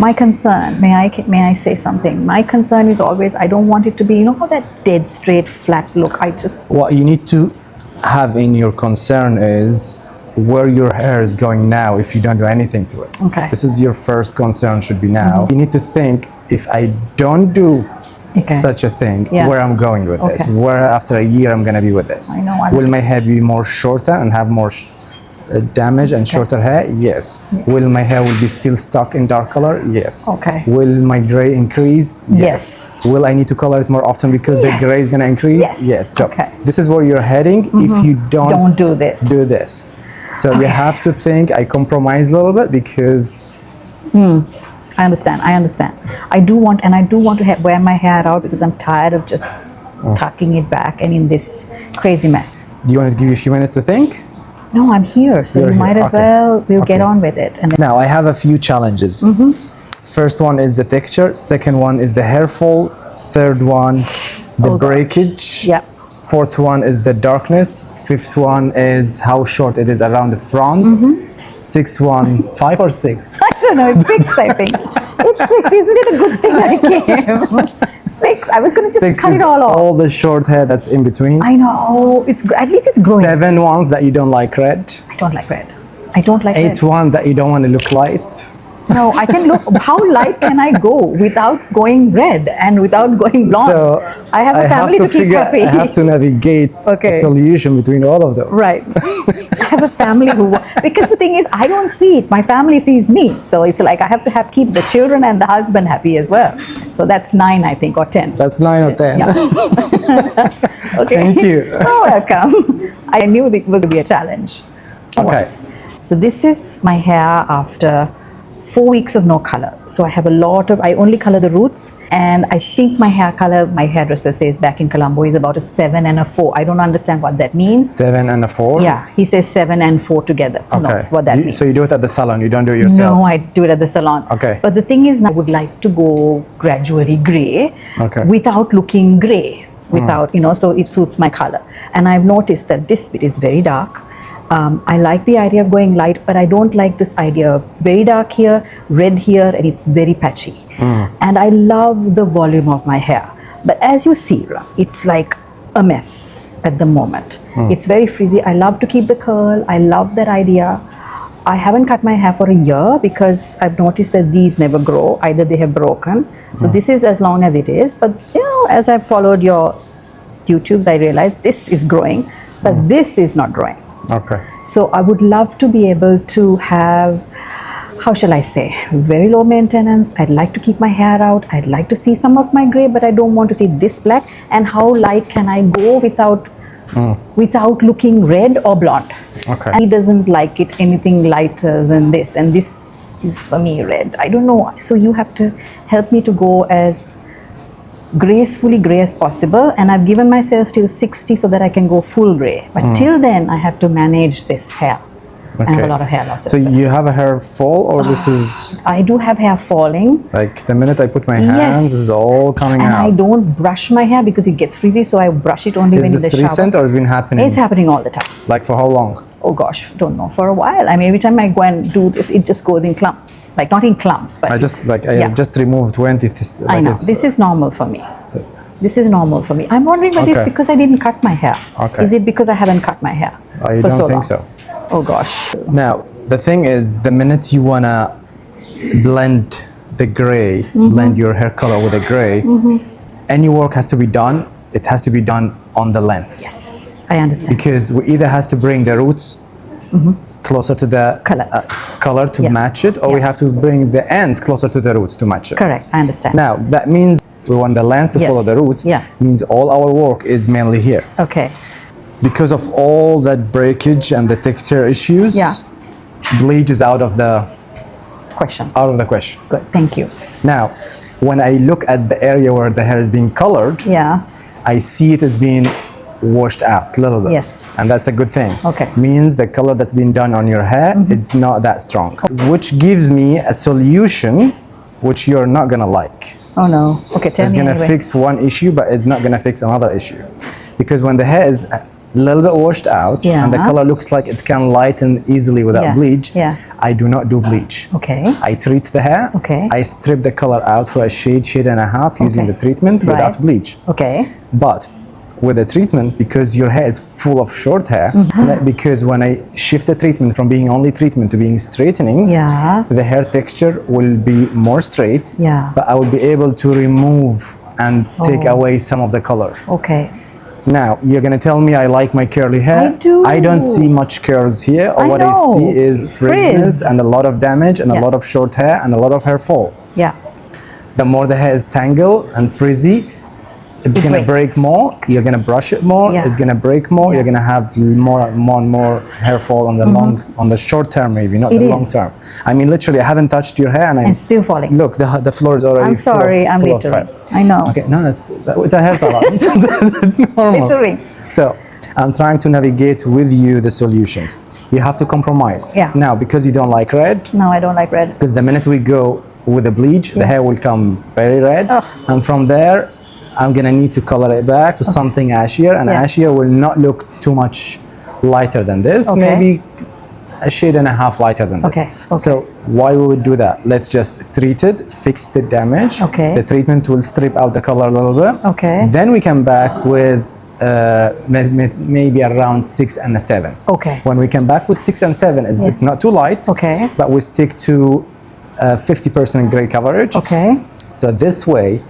My concern, may I say something? My concern is always, I don't want it to be, you know, how that dead straight flat look. I just... What you need to have in your concern is where your hair is going now if you don't do anything to it. Okay. This is your first concern should be now. You need to think, if I don't do such a thing, where I'm going with this, where after a year I'm going to be with this. I know. Will my hair be more shorter and have more damage and shorter hair? Yes. Will my hair will be still stuck in dark color? Yes. Okay. Will my gray increase? Yes. Will I need to color it more often because the gray is going to increase? Yes. So this is where you're heading if you don't do this. So you have to think, I compromise a little bit because... I understand. I do want to wear my hair out because I'm tired of just tucking it back and in this crazy mess. Do you want to give you a few minutes to think? No, I'm here, so you might as well, we'll get on with it. And then now I have a few challenges. First one is the texture, second one is the hair fall, third one, the breakage. Yeah. Fourth one is the darkness, fifth one is how short it is around the front. Sixth one, 5 or 6? I don't know, it's 6, I think. It's 6, isn't it a good thing I came? 6, I was going to just cut it all off. All the short hair that's in between. I know, at least it's growing. 7 ones that you don't like red. I don't like red. I don't like 8 red. 1 that you don't want to look light. No, I can look, how light can I go without going red and without going blonde? So I have a family to keep happy. I have to navigate a solution between all of those. Right. I have a family because the thing is, I don't see it. My family sees me. So it's like I have to keep the children and the husband happy as well. So that's 9, I think, or 10. That's 9 or 10. Yeah. Okay. Thank you. You're welcome. I knew it was going to be a challenge. Okay. So this is my hair after 4 weeks of no color. So I have I only color the roots, and I think my hair color, my hairdresser says back in Colombo, is about a 7 and a 4. I don't understand what that means. 7 and a 4? Yeah, he says 7 and 4 together. Who knows what that means. So you do it at the salon, you don't do it yourself? No, I do it at the salon. Okay. But the thing is, I would like to go gradually gray without looking gray, so it suits my color. And I've noticed that this bit is very dark. I like the idea of going light, but I don't like this idea of very dark here, red here, and it's very patchy. And I love the volume of my hair. But as you see, it's like a mess at the moment. It's very frizzy. I love to keep the curl. I love that idea. I haven't cut my hair for a year because I've noticed that these never grow. Either they have broken. So this is as long as it is. But, as I've followed your YouTubes, I realized this is growing, but this is not growing. Okay. So I would love to be able to have, how shall I say, very low maintenance. I'd like to keep my hair out. I'd like to see some of my gray, but I don't want to see this black. And how light can I go without looking red or blonde? Okay. And he doesn't like it anything lighter than this. And this is for me red. I don't know. So you have to help me to go as gracefully gray as possible, and I've given myself till 60 so that I can go full gray, but till then I have to manage this hair. I have a lot of hair loss. So you have a hair fall, or this is... I do have hair falling. Like the minute I put my hands, this is all coming out. And I don't brush my hair because it gets frizzy, so I brush it only when in the shower. Is this recent or has been happening? It's happening all the time. Like for how long? Oh gosh, don't know, for a while. I mean, every time I go and do this, it just goes in clumps. Like not in clumps, but I just removed 20. I know, this is normal for me. This is normal for me. I'm wondering whether it's because I didn't cut my hair. Okay. Is it because I haven't cut my hair? I don't think so. Oh gosh. Now, the thing is, the minute you wanna blend the gray, blend your hair color with the gray, any work has to be done, it has to be done on the length. Yes, I understand. Because we either has to bring the roots closer to the color to match it, or we have to bring the ends closer to the roots to match it. Correct, I understand. Now, that means we want the length to follow the roots, means all our work is mainly here. Okay. Because of all that breakage and the texture issues, bleach is out of the question. Good, thank you. Now, when I look at the area where the hair is being colored, I see it as being washed out a little bit. Yes. And that's a good thing. Okay. Means the color that's been done on your hair, it's not that strong. Which gives me a solution which you're not gonna like. Oh no. Okay, tell me It's gonna fix one issue, but it's not gonna fix another issue. Because when the hair is little bit washed out, Yeah. and the color looks like it can lighten easily without Yeah. bleach, Yeah. I do not do bleach. Okay. I treat the hair. Okay. I strip the color out for a shade and a half using Okay. the treatment Right. without bleach. Okay. But with the treatment, because your hair is full of short hair, Mm-hmm. because when I shift the treatment from being only treatment to being straightening, Yeah. the hair texture will be more straight, Yeah. but I will be able to remove and take away some of the color. Okay. Now, you're gonna tell me I like my curly hair. I do. I don't see much curls here. All I what I see know. is Frizz. frizziness and a lot of damage and a Yeah. lot of short hair and a lot of hair fall. Yeah. The more the hair is tangled and frizzy, it's It gonna break breaks. more. You're gonna brush it more. Yeah. It's gonna break more. You're gonna have more and more hair fall on the on the short term, maybe not It the is. long term. I mean, literally, I haven't touched your hair, and And still falling. look, the floor is already. I'm sorry, I'm full of littering. hair. I know. Okay, no, it's a hair salon. It's normal. Littering. So I'm trying to navigate with you the solutions. You have to compromise. Yeah. Now, because you don't like red, No, I don't like red. because the minute we go with the bleach, the hair will come very red, Ugh. and from there, I'm gonna need to color it back to something ashier, and Yeah. ashier will not look too much lighter than this. Okay. Maybe a shade and a half lighter than this. Okay, okay. So why we would do that? Let's just treat it, fix the damage. Okay. The treatment will strip out the color a little bit. Okay. Then we come back with maybe around 6 and a 7. Okay. When we come back with 6 and 7, it's not too light. Okay. But we stick to 50% gray coverage. Okay. So this way,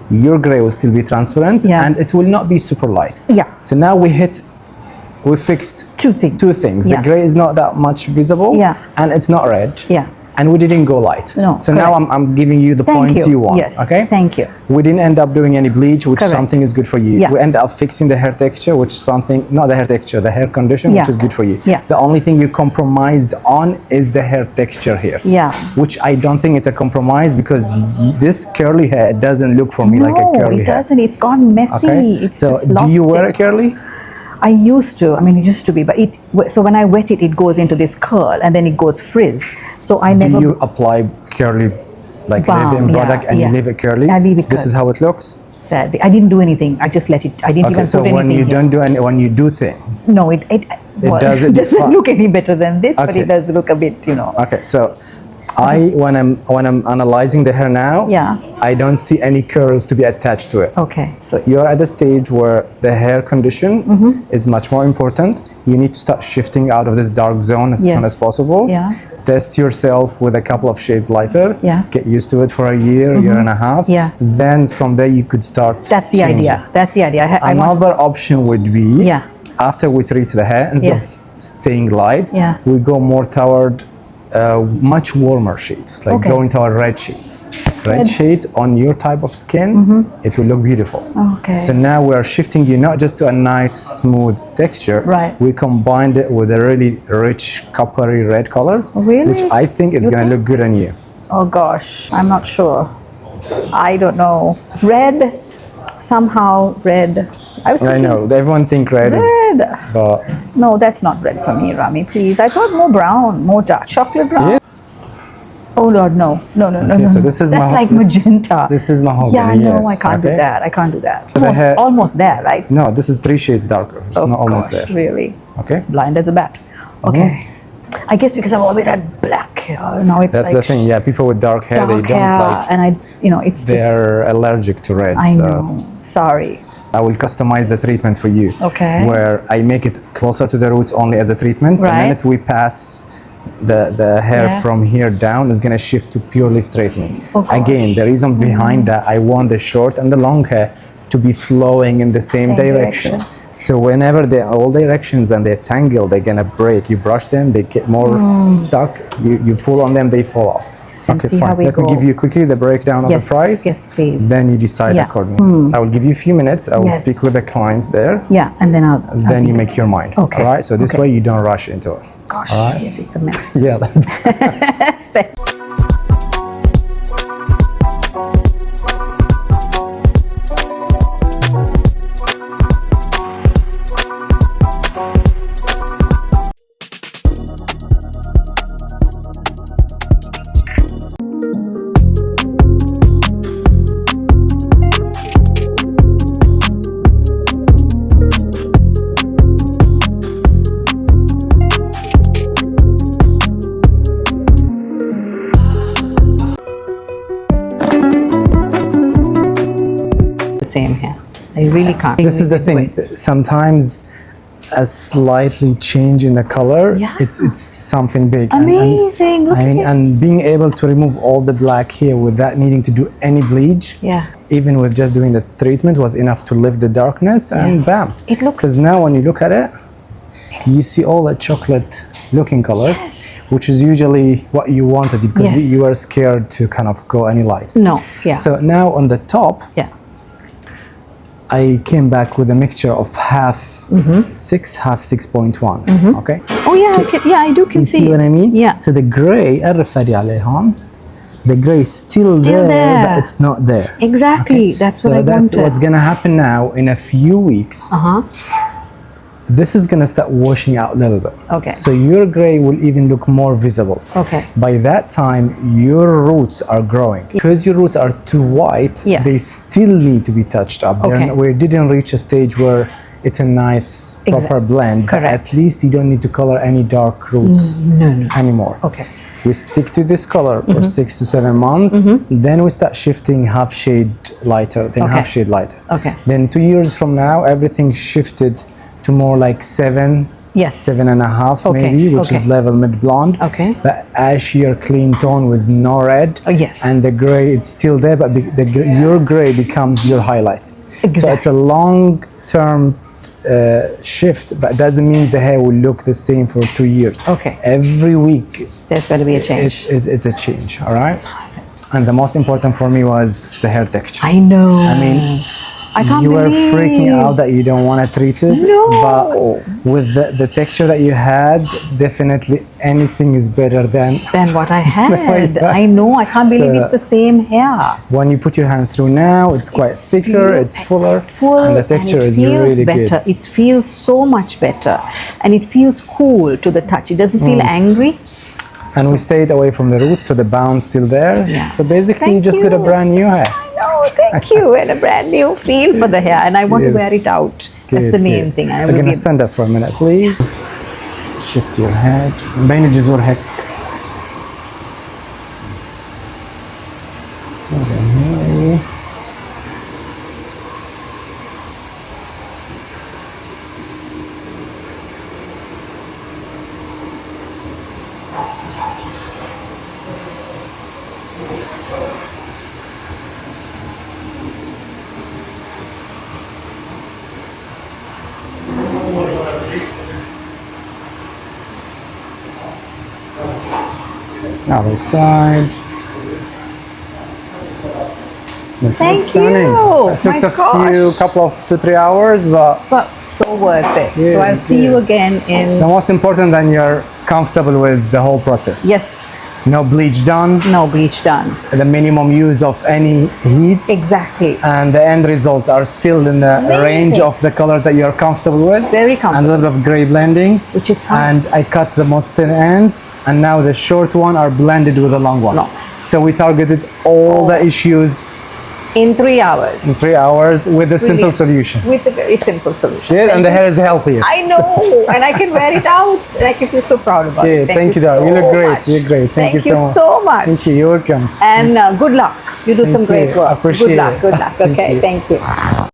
your gray will still be transparent, Yeah. and it will not be super light. Yeah. So now we fixed Two things. two things. Yeah. The gray is not that much visible, Yeah. and it's not red. Yeah. And we didn't go light. No, So now correct. I'm giving you the Thank points you. you want. Yes. Okay. Thank you. We didn't end up doing any bleach, which Correct. something is good for you. Yeah. We end up fixing the hair texture, which is something, not the hair texture, the hair condition, which Yeah. is good for you. Yeah. The only thing you compromised on is the hair texture here. Yeah. Which I don't think it's a compromise, because this curly hair doesn't look for me like a No, curly it hair. doesn't. It's gone messy. Okay. It's So just do lost you wear it. a curly? I used to. I mean, it used to be, but so when I wet it, it goes into this curl and then it goes frizz. So I never. Do you apply curly, like Balm, leave-in product, yeah, and yeah. you leave it curly? I leave it This is curly. how it looks. Sadly, I didn't do anything. I just let it. I didn't Okay, even so put when anything you here. don't do any, when you do thing. No, it well, does it doesn't defi- look any better than this, but Okay. it does look a bit, Okay, so when I'm analyzing the hair now, Yeah. I don't see any curls to be attached to it. Okay, so You're at the stage where the hair condition is much more important. You need to start shifting out of this dark zone as soon Yes. as possible. Yeah. Test yourself with a couple of shades lighter. Yeah. Get used to it for a year and a half. Yeah. Then from there you could start. that's the changing. idea. That's the idea. I want, Another option would be, Yeah. after we treat the hair, instead Yes. of staying light, Yeah. we go more toward much warmer shades, like Okay. going toward red shades. Red shades on your type of skin, it will look beautiful. Okay. So now we're shifting you not just to a nice smooth texture. Right. We combined it with a really rich coppery red color, Really? which I think is You going to think? look good on you. Oh gosh, I'm not sure. I don't know. Red, somehow red. I was I thinking, know everyone think red is, Red. but no, that's not red for me, Rami. Please, I thought more brown, more dark chocolate brown. Yeah. Oh Lord, no. Okay, so this is that's like this- magenta. this is mahogany. Yeah, no, yes, I can't do okay? that. I can't do that. The Almost, hair- almost there, right? No, this is 3 shades darker. It's Oh, not almost gosh, there. Really? Okay. Blind as a bat. Okay. I guess because I've always had black hair. Now it's That's like the thing. Yeah, people with dark hair, dark they don't hair, like. and it's just. They're allergic to red. I so know. Sorry. I will customize the treatment for you. Okay. Where I make it closer to the roots only as a treatment. Right. The minute we pass the hair Yeah. from here down is gonna shift to purely straightening. Oh, gosh. Again, the reason behind that, I want the short and the long hair to be flowing in the same direction. So whenever they're all directions and they're tangled, they're gonna break. You brush them, they get more stuck. You pull on them, they fall off. And Okay, see how fine. we Let me go. give you quickly the breakdown of Yes, the price. yes, please. Then you decide Yeah. accordingly. I will give you a few minutes. I will Yes. speak with the clients there. Yeah, and then I'll. Then you make your mind. Okay, All right. So this okay. way you don't rush into it. Gosh, All right. yes, it's a mess. Yeah. That's Same hair. I really can't. This is the thing. Sometimes a slightly change in the color, Yeah. it's something big. Amazing. Look at this. And being able to remove all the black hair without needing to do any bleach, Yeah. even with just doing the treatment, was enough to lift the darkness, and bam. It looks. Because now when you look at it, you see all the chocolate looking color, Yes. which is usually what you wanted, because Yes. you were scared to kind of go any light. No. Yeah. So now on the top, yeah. I came back with a mixture of half 6, half 6.1. Okay. Oh yeah. I do can You see what I mean? Yeah. So the gray, the gray is still there, but it's not there. Exactly. That's what I that's wanted. what's gonna happen now in a few weeks. This is gonna start washing out a little bit. Okay. So your gray will even look more visible. Okay. By that time, your roots are growing. Because your roots are too white, Yes. they still need to be touched up. Okay. We didn't reach a stage where it's a nice, proper blend. But Correct. at least you don't need to color any dark roots anymore. Okay. We stick to this color for 6 to 7 months. Then we start shifting half shade lighter, then half shade lighter. Okay. Then 2 years from now, everything shifted to more like 7, Yes. 7.5 maybe, which is level mid blonde. Okay. The ashier clean tone with no red. Oh, yes. And the gray, it's still there, but your gray becomes your highlight. Exactly. So it's a long term shift, but doesn't mean the hair will look the same for 2 years. Okay. Every week There's got to be a change. it's a change, all right? And the most important for me was the hair texture. I know. I mean, I can't you were believe. freaking out that you don't want to treat it. No. But with the texture that you had, definitely anything is better than What I had. God. I know. I can't believe So- it's the same hair. when you put your hand through now, it's quite It's thicker, pure- it's fuller, Full, and the texture and it is feels really better. good. It feels so much better, and it feels cool to the touch. It doesn't feel angry. And we stayed away from the roots, so the bound's still there. Yeah. So basically, you Thank just got a you. brand new hair. No, thank you, and a brand new feel for the hair, and I want to Good. wear it out. That's Good, the main good. thing. I We're will gonna be- stand up for a minute, please. Shift your head. بين الجذور هيك. Okay. Other side. It Thank looks stunning. you. It took My gosh. couple of 2-3 hours, but But so worth it. Yeah, So I'll see you yeah. again in. the most important that you're comfortable with the whole process. Yes. No bleach done, No bleach done. the minimum use of any heat, Exactly. and the end result are still in the Amazing. range of the color that you're comfortable with. Very And a comfortable. little of gray blending. Which is fine. And I cut the most thin ends, and now the short one are blended with the long one. No. So we targeted all the issues In 3 hours. in 3 hours with a simple Brilliant. solution. With a very simple solution. Yeah, and Thank the you hair is healthier. I know, and I can wear it out, and I can feel so proud about Yeah, it. thank you, darling. You look great. much. You look great. Thank you so much. so much. Thank you. You're welcome. And good luck. You do some Thank great you. work. Appreciate Good luck. it. Good luck. Thank Okay. you. Thank you.